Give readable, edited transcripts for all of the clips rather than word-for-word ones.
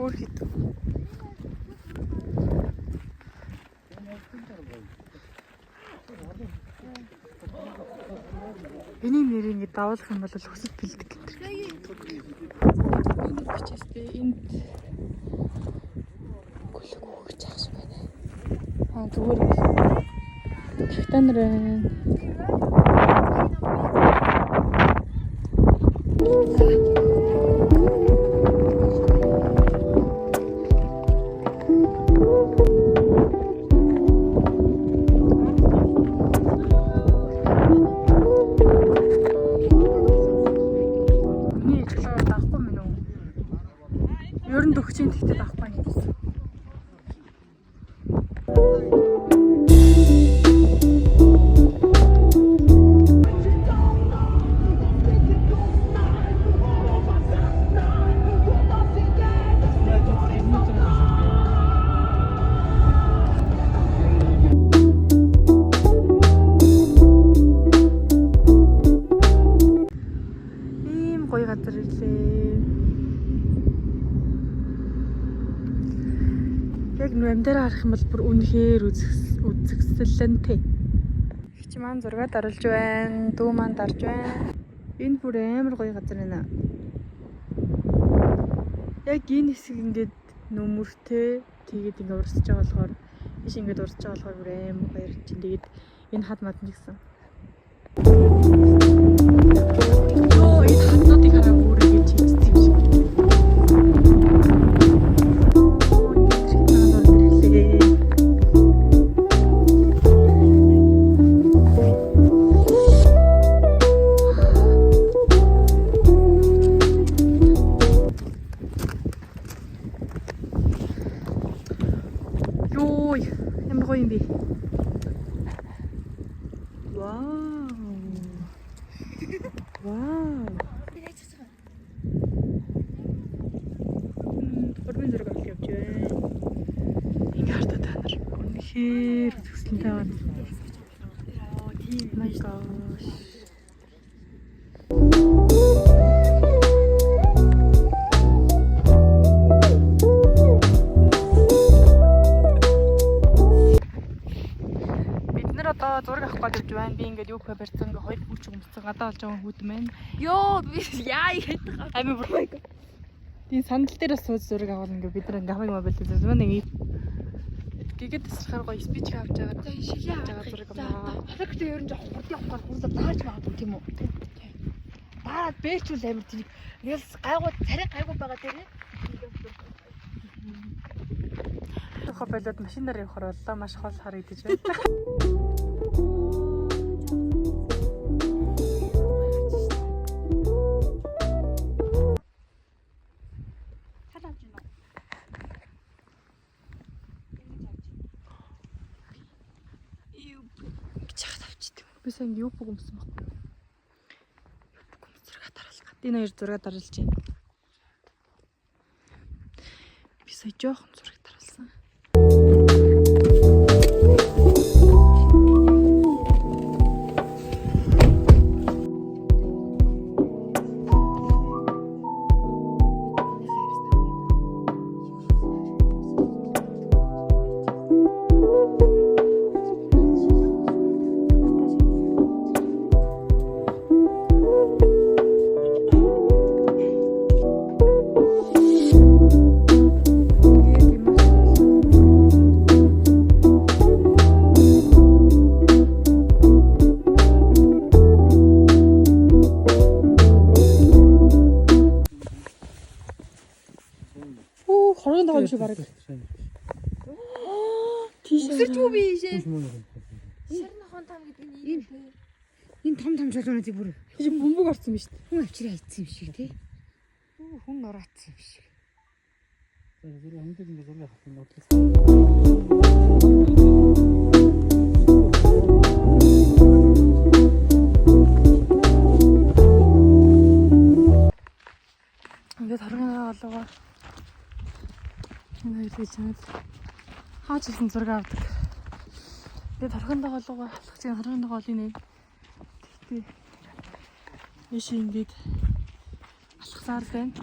Хөөх хэд. Энийг нэр ингэ давуулах юм бол хөсөд бэлдэг гэдэг. Энэ бичээстэй энд гүлэг өгч ах шиг байна. Аа зүгээр тагтаа нар байна. Ер нь дөхчийн тэгтээ авахгүй юм гэсэн. Ийм гоё газар ирлээ. Яг нүмдэрээ харах юм бол бүр үнэхээр үзэсгэлэнтэй. Ихч маань зураг даралж байна. Дүү маань дарж байна. Энэ бүр амар гоё газар байна. Яг энэ хэсэг ингээд нүмертэй тэгээд ингээд урсж байгаа болохоор биш ингээд урсж байгаа болохоор бүр амар гоё чинь. Тэгээд энэ хад мад нэгсэн. Оо энэ хаднуудыг хараа бүр ингэж хийчихсэн юм шиг. Ой, ямар гоё юм бэ? Вау. Вау. Хормын зураг авах явж байна. Ингээ хартаа та нар. Үнэхээр үзэсгэлэнтэй байна. Оо, тийм маш гош. Одоо зураг авах гэж байна. Би ингээд юу хэ барьсан ингээ хоёр хүүч өмссөн гадаа болж байгаа хүүд мэн. Йоо би яа ядах. Ами бүр. Тийм сандал дээр бас сууж зураг аваад ингээ бид нар ингээ хамаг мобайл дээр зүг нэг гэгээд тасрахаар гоё спич авч байгаа. За шилээ авч байгаа зураг аваа. Хатагт ер нь жоох хурд явахаар хурд тааж магадгүй тийм үү? Даад бэчүүл амир тийм. Ингээл гайгүй царай гайгүй байгаа тийм ээ. Тохо болоод машинаар явахаар боллоо маш хол харагдаж байна. Би сайн юу бүх өмсөн байхгүй юу? Бүх өмс зураг дараалах гэдэг. Энэ хоёр зураг дараалж байна. Би сая жоохон зураг дараалсан. Хорон дагаа шиг бараг. Тийш. Үсэрч үү би ийшээ. Шарнахон там гэдэг нь энэ том жолоонуудыг бүр бөмбөг орсон биз дээ. Хүн авчираа хийцсэн юм шиг тий. Хүн нураацсан юм шиг. Зураг амтад ингэ зураг авах юм бодлоо. Ингээд харгана болоо. Энэ хоёр чанад хаач ирсэн зураг авдаг. Тэгээд харгандаа болоо алах чинь харгандаа гол нэ. Тэгтээ ийш ингээд алхасаар байна.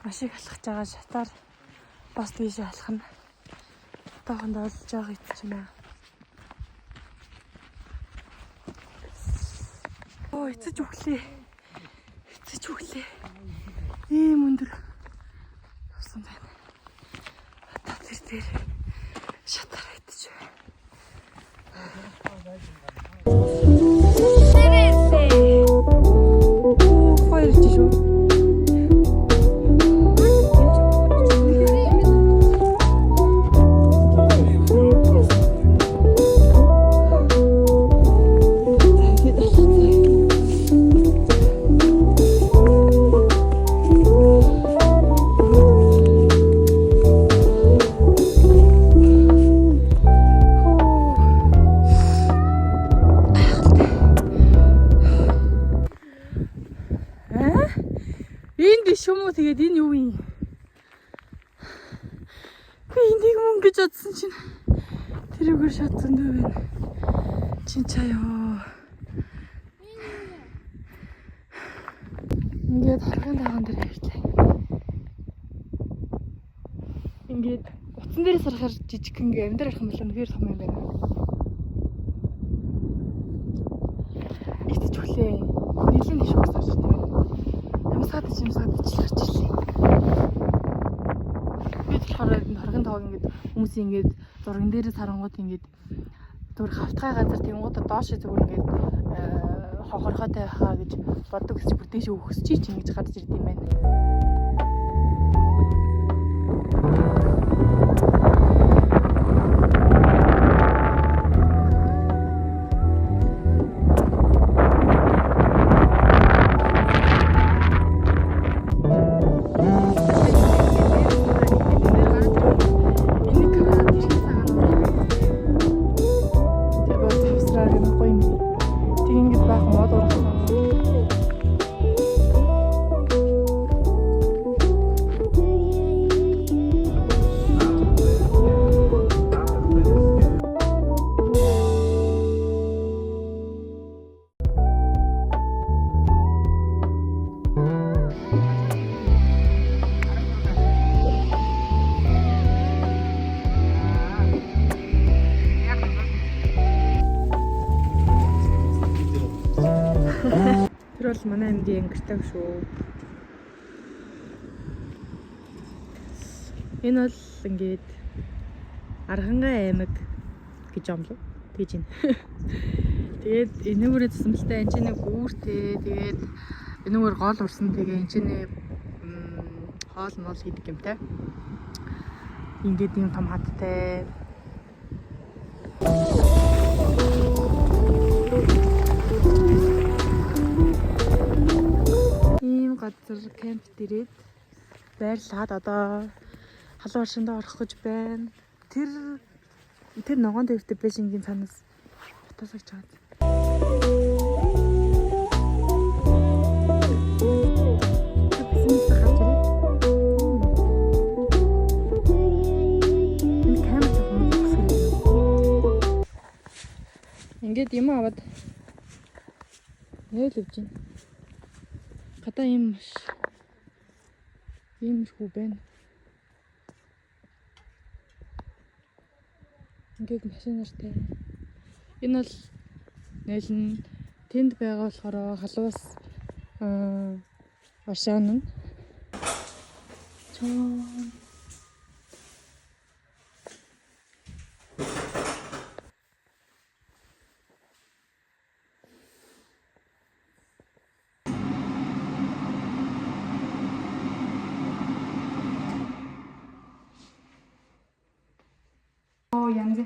Маш их алхаж байгаа шатаар бас тийшээ алхана. Тааханд олж байгаа ичнэ. Оо эцэж өглөө. Эцэж өглөө. Ийм өндөр явсан байна. Хата тэр шатаар идэж байна. Хоёр ч шүү. Тэгээд энэ юу юм? Би энийг мөн гэж бодсон чинь тэрүүгээр шатсан дөө байна. Чин чаяа. Ингээд харган даган дээр явлаа. Ингээд утсан дээрээс харахаар жижиг ингээ амдаар харах юм бол үнэхээр том юм байна. Итж хүлээ. Нийлэн иш уусаж байна. Ямсаад ич гарч ирлээ. Би болохоор энэ харган тоог ингээд хүмүүс ингээд зурган дээрээс харангууд ингээд зүгээр хавтгай газар тэнгуудаа доош зүгээр ингээд хохорхотой байхаа гэж боддог гэж бүтээш өгсөж чи ингэж гарч ирд юм байна. Тэр бол манай аймгийн ангиртай шүү. Энэ бол ингээд Архангай аймаг гэж юм лу. Тэгж байна. Тэгээд энэгээр засамлтай энэ чинь гүүртэй. Тэгээд энэгээр гол урсан тэгээ энэ чинь хоол мол хийдэг юм те. Ингээд юм том хаттай. Ийм газар кемп дээрээд байрлаад одоо халуун оршинд орох гэж байна. Тэр ногоон дээртэй бэжингийн цанаас утасагч байгаа. Ингээд юм аваад яйл явж байна. Гадаа ийм хүү байна. Ингээд машинартай. Энэ бол нэлэн тэнд байгаа болохоор халуус машин нь. янз.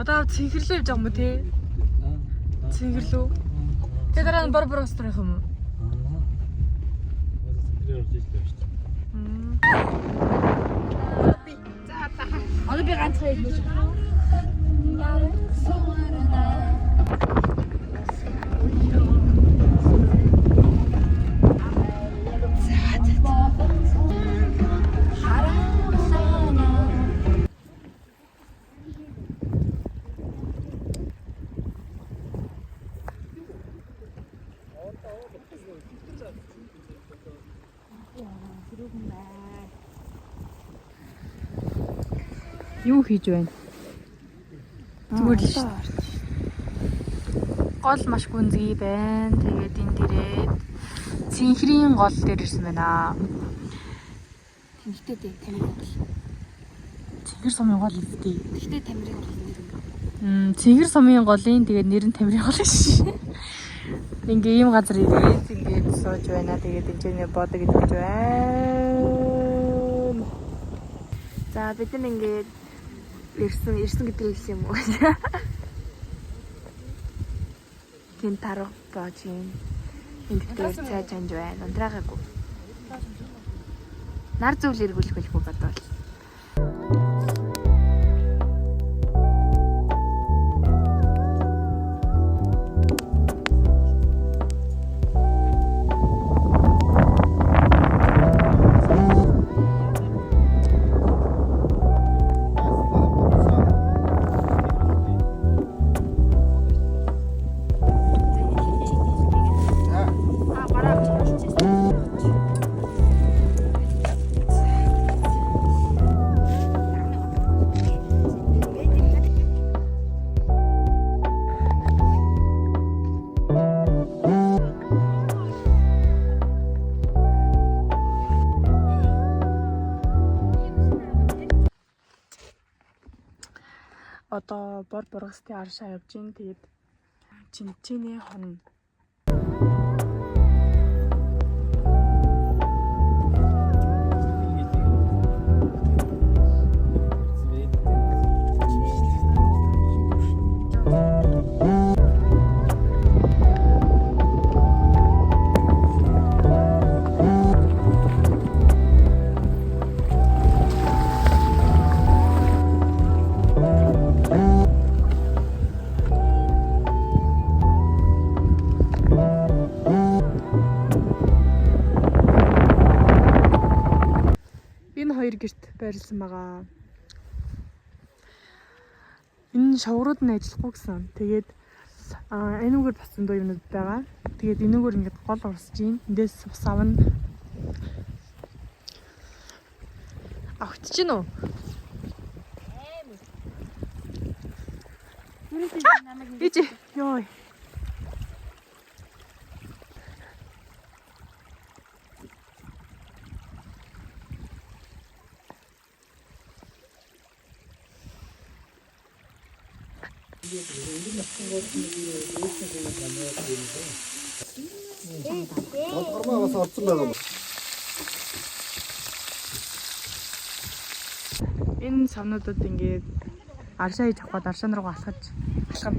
Одоо цэнхэрлөө явж байгаа юм уу те? Цэнхэрлөө. Тэгээ дараа нь бор стрэх юм уу? Одоо би ганцхан хэлмэж байна. Юу хийж байна? Зүгээр л гол маш гүнзгий байна. Тэгээд энэ дээрээ цэнхрийн гол дээр ирсэн байна. Тэмдэгтэй тамирын гол. Цэнхэр сумын гол үстэй. Тэгтээ тамирын гол нэр. Цэнхэр сумын голын тэгээд нэр нь тамирын гол шээ. Ингээ ийм газар ирээд ингээд сууж байна. Тэгээд энэ бодог идэж байна. За бид нар ингээд ирсэн гэдгийг хэлсэн юм уу? Тэн тарах боож юм. Энд дээр цай чанж байна. Ундраагагүй. Нар зүйл эргүүлэх байлгүй бодвол. Одоо бор бургастай аршаа явж гин. Тэгээд чинчиний хон. Хоёр гэрт байрлсан байгаа. Энэ шаврууд нь ажиллахгүй гэсэн. Тэгээд энүүгээр басан дуу юмнууд байгаа. Тэгээд энүүгээр ингээд гол урсж гин. Эндээс ус авна. Авч чинь үү? Ичи. Йой. Бас орсон байгаа юм. Энэ савнуудад ингээд аршаа хийж авах гээд аршаа руугаа алхаж алхам.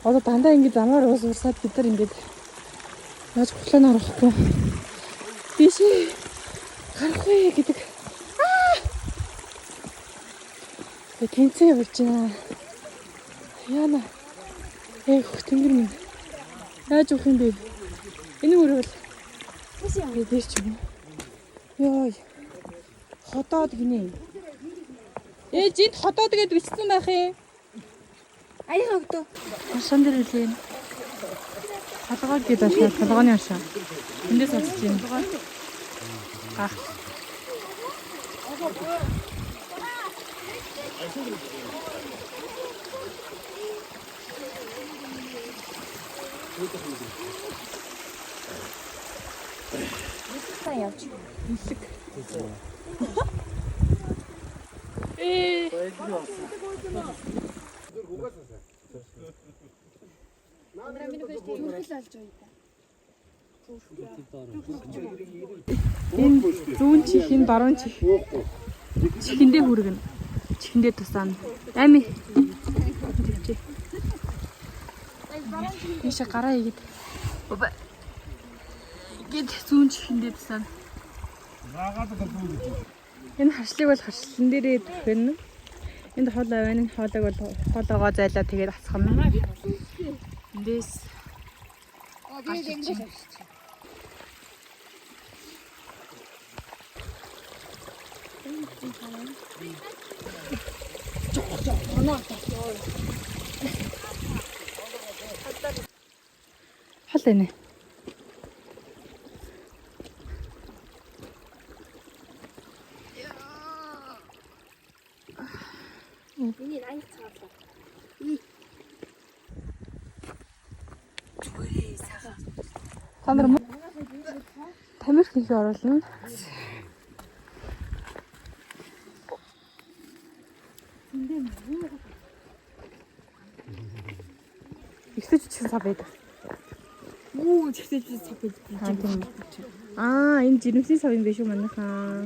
Одоо дандаа ингэ замаар уус урсаад бид нар ингэ яаж хутлаанаар орохгүй. Тийшээ гарахгүй гэдэг. Тэнцээ явж байна. Яна. Хөх тэнгэр минь. Яаж явах юм бэ? Энэ үрэл. Тэс яа дээш ч юм уу. Йой. Хотоод гинэ. Зинт хотоод гээд бичсэн байх юм. Аяга өгдөө. Хашаан дээр хэлээ. Толгой гээд ашаа, толгойн ашаа. Эндээс сонсож байна. Аа. Явж. Илэг. Энэ зүүн чихийн баруун чих. Чихэндээ хүргэнэ. Чихэндээ тусаана. Ами. Тийш гараа игээд. Гэт зүүн чихэндээ тусаана. Энэ харшлыг бол харшлан дээрээ түхэнэ. Энд хоол аваа, энэ хоолойг бол хоолойгоо зайлаа тэгээд асгана. Эндээс хол энэ. Миний аяг цаадлаа. Та нар тамирх хийх оруулна. Ихтэй ч сав байдаг. Үу, тэгтээ чи цаг гэж. Аа, энэ жирэмсийн сав юм биш үү манайхаа.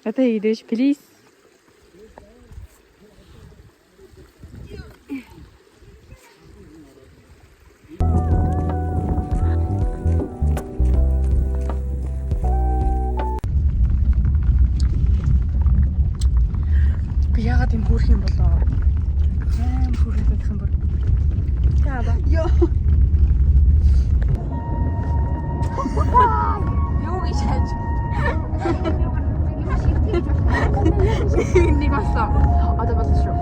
Одоо ирээш, please. Би яагаад юм хөөрх юм болоо? Хөөрх юм бол. Яа. Йоо. Юу гэж хайж. Нэг болсон. Одоо болсон шүү.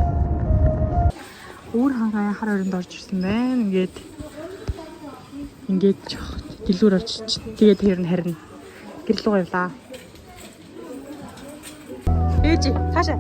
Өөр хангай хар өрөнд орж ирсэн байна. Ингээд гэлүүр орж тэгээд тэр нь харина. Гэрэл рүү явлаа. Ээж, хаашаа?